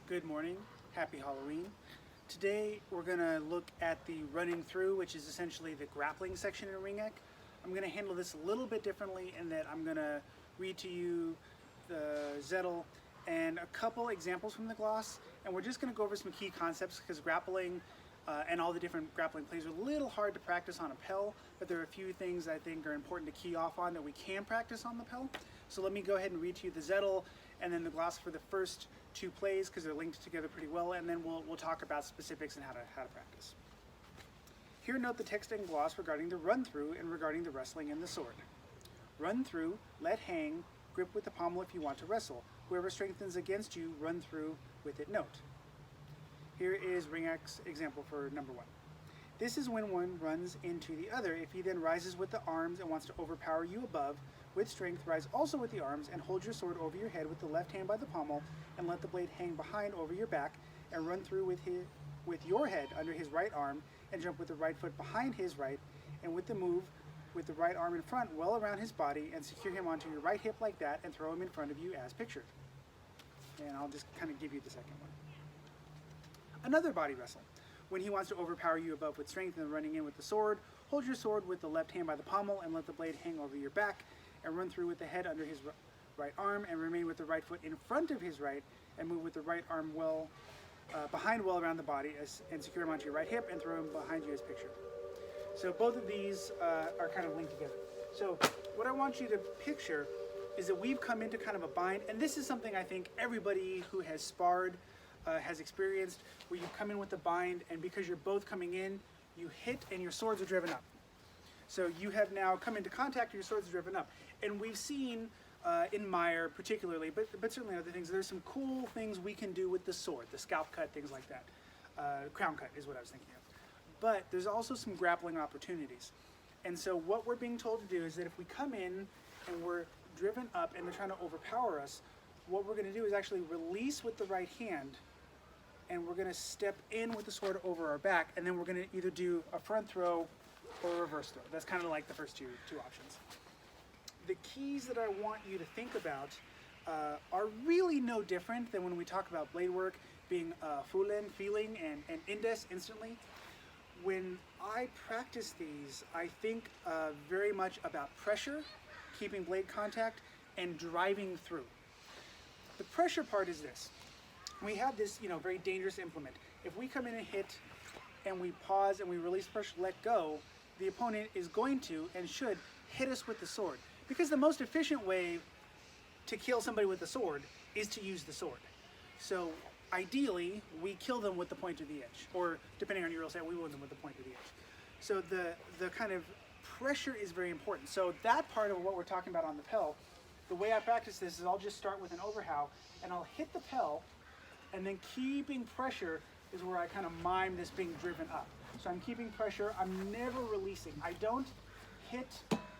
Good morning, happy Halloween. Today we're going to look at the running through, which is essentially the grappling section in Ringeck. I'm going to handle this a little bit differently in that I'm going to read to you the Zettel and a couple examples from the gloss, and we're just going to go over some key concepts because grappling and all the different grappling plays are a little hard to practice on a Pell, but there are a few things I think are important to key off on that we can practice on the Pell. So let me go ahead and read to you the Zettel and then the gloss for the first two plays because they're linked together pretty well, and then we'll talk about specifics and how to practice. Here note the text and gloss regarding the run through and regarding the wrestling and the sword. Run through, let hang, grip with the pommel if you want to wrestle. Whoever strengthens against you, run through with it note. Here is Ringeck's example for number one. This is when one runs into the other. If he then rises with the arms and wants to overpower you above, with strength, rise also with the arms and hold your sword over your head with the left hand by the pommel and let the blade hang behind over your back and run through with your head under his right arm and jump with the right foot behind his right and with the move with the right arm in front well around his body and secure him onto your right hip like that and throw him in front of you as pictured. And I'll just kind of give you the second one. Another body wrestle. When he wants to overpower you above with strength and running in with the sword, hold your sword with the left hand by the pommel and let the blade hang over your back and run through with the head under his right arm and remain with the right foot in front of his right and move with the right arm behind well around the body and secure him onto your right hip and throw him behind you as pictured. So both of these are kind of linked together. So what I want you to picture is that we've come into kind of a bind, and this is something I think everybody who has sparred has experienced, where you come in with a bind and because you're both coming in, you hit and your swords are driven up. So you have now come into contact and your swords are driven up. And we've seen in Meyer particularly, but certainly other things, there's some cool things we can do with the sword, the scalp cut, things like that. Crown cut is what I was thinking of. But there's also some grappling opportunities. And so what we're being told to do is that if we come in and we're driven up and they're trying to overpower us, what we're going to do is actually release with the right hand and we're going to step in with the sword over our back, and then we're going to either do a front throw or a reverse throw. That's kind of like the first two options. The keys that I want you to think about are really no different than when we talk about blade work being feeling, and indes, instantly. When I practice these, I think very much about pressure, keeping blade contact, and driving through. The pressure part is this. We have this, very dangerous implement. If we come in and hit, and we pause and we release pressure, let go, the opponent is going to and should hit us with the sword. Because the most efficient way to kill somebody with the sword is to use the sword. So ideally, we kill them with the point of the edge, or depending on your rule set, we wound them with the point of the edge. So the kind of pressure is very important. So that part of what we're talking about on the Pell, the way I practice this is I'll just start with an overhow and I'll hit the Pell, and then keeping pressure is where I kind of mime this being driven up. So I'm keeping pressure, I'm never releasing. I don't hit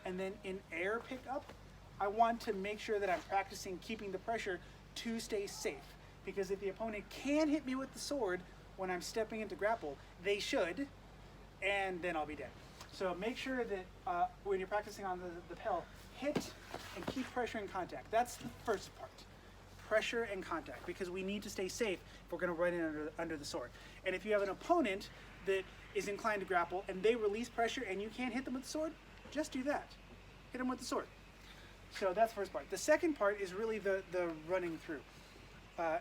and then in air pick up. I want to make sure that I'm practicing keeping the pressure to stay safe. Because if the opponent can hit me with the sword when I'm stepping into grapple, they should, and then I'll be dead. So make sure that when you're practicing on the Pell, hit and keep pressure in contact. That's the first part. Pressure and contact, because we need to stay safe if we're going to run in under the sword. And if you have an opponent that is inclined to grapple and they release pressure and you can't hit them with the sword, just do that. Hit them with the sword. So that's the first part. The second part is really the running through.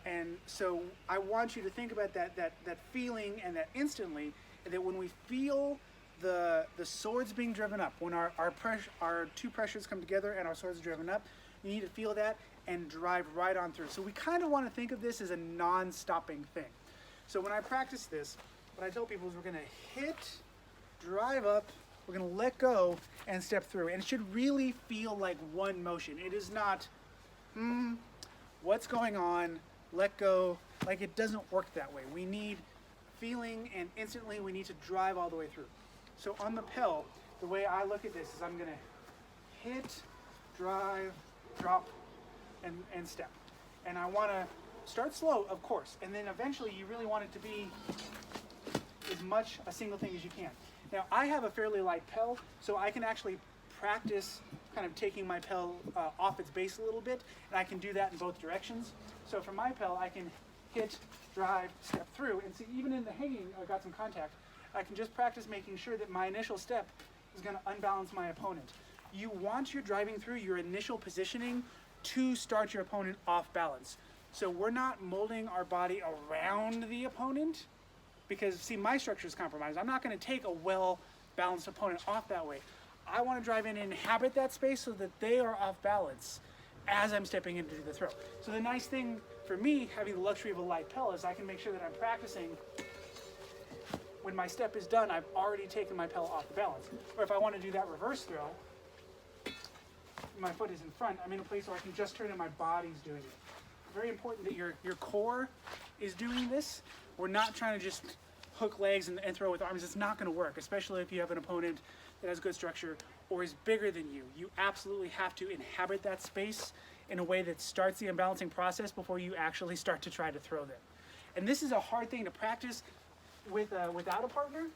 And so I want you to think about that feeling and that instantly, and that when we feel the swords being driven up, when our two pressures come together and our swords are driven up, you need to feel that and drive right on through. So we kind of want to think of this as a non-stopping thing. So when I practice this, what I tell people is we're going to hit, drive up, we're going to let go, and step through. And it should really feel like one motion. It is not, what's going on, let go. Like, it doesn't work that way. We need feeling, and instantly we need to drive all the way through. So on the Pell, the way I look at this is I'm going to hit, drive, drop, and step. And I want to start slow, of course, and then eventually you really want it to be as much a single thing as you can. Now, I have a fairly light Pell, so I can actually practice kind of taking my Pell off its base a little bit, and I can do that in both directions. So for my Pell, I can hit, drive, step through. And see, even in the hanging, I got some contact. I can just practice making sure that my initial step is going to unbalance my opponent. You want your driving through, your initial positioning, to start your opponent off balance. So we're not molding our body around the opponent, because see, my structure is compromised. I'm not going to take a well-balanced opponent off that way. I want to drive in and inhabit that space so that they are off balance as I'm stepping in to do the throw. So the nice thing for me, having the luxury of a light pel, is I can make sure that I'm practicing. When my step is done, I've already taken my pel off the balance. Or if I want to do that reverse throw, my foot is in front, I'm in a place where I can just turn and my body's doing it. Very important that your core is doing this. We're not trying to just hook legs and throw with arms. It's not going to work, especially if you have an opponent that has good structure or is bigger than you. You absolutely have to inhabit that space in a way that starts the unbalancing process before you actually start to try to throw them. And this is a hard thing to practice without a partner.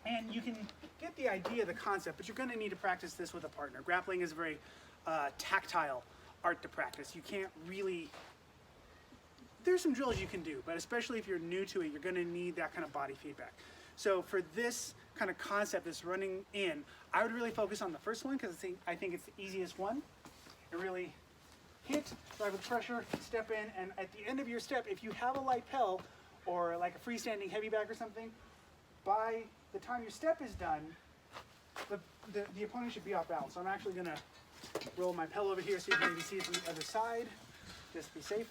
And you can get the idea, the concept, but you're going to need to practice this with a partner. Grappling is a very tactile art to practice. You can't really... There's some drills you can do, but especially if you're new to it, you're going to need that kind of body feedback. So for this kind of concept, this running in, I would really focus on the first one because I think it's the easiest one. And really hit, drive with pressure, step in, and at the end of your step, if you have a light pel or like a freestanding heavy bag or something, by the time your step is done, the opponent should be off balance. So I'm actually going to roll my pel over here so you can maybe see it from the other side, just to be safe.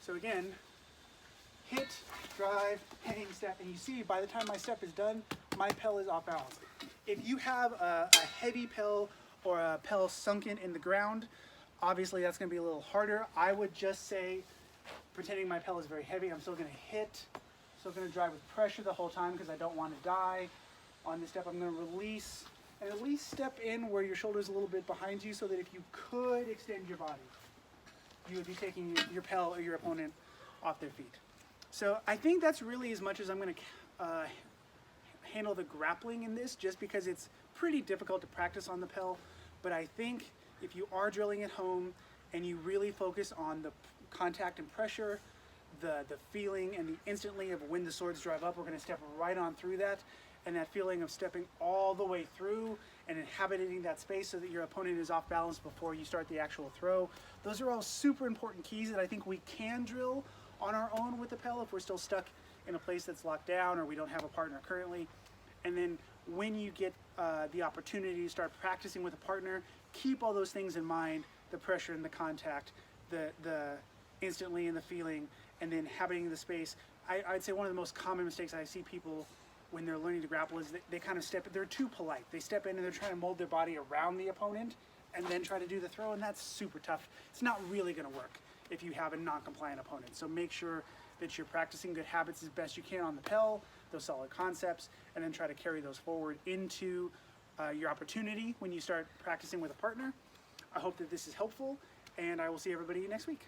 So again, hit, drive, hang, step, and you see by the time my step is done, my pel is off balance. If you have a heavy pel or a pel sunken in the ground, obviously that's going to be a little harder. I would just say, pretending my pel is very heavy, I'm still going to hit, still going to drive with pressure the whole time because I don't want to die. On this step, I'm going to release and at least step in where your shoulder is a little bit behind you so that if you could extend your body, you would be taking your pel or your opponent off their feet. So I think that's really as much as I'm going to handle the grappling in this, just because it's pretty difficult to practice on the pel. But I think if you are drilling at home and you really focus on the contact and pressure, the feeling and the instantly of when the swords drive up, we're going to step right on through that. And that feeling of stepping all the way through and inhabiting that space so that your opponent is off balance before you start the actual throw. Those are all super important keys that I think we can drill on our own with the pel if we're still stuck in a place that's locked down or we don't have a partner currently. And then when you get the opportunity to start practicing with a partner, keep all those things in mind, the pressure and the contact, the instantly and the feeling, and then inhabiting the space. I'd say one of the most common mistakes I see people when they're learning to grapple is they kind of they're too polite. They step in and they're trying to mold their body around the opponent and then try to do the throw, and that's super tough. It's not really going to work if you have a non-compliant opponent. So make sure that you're practicing good habits as best you can on the pel, those solid concepts, and then try to carry those forward into your opportunity when you start practicing with a partner. I hope that this is helpful, and I will see everybody next week.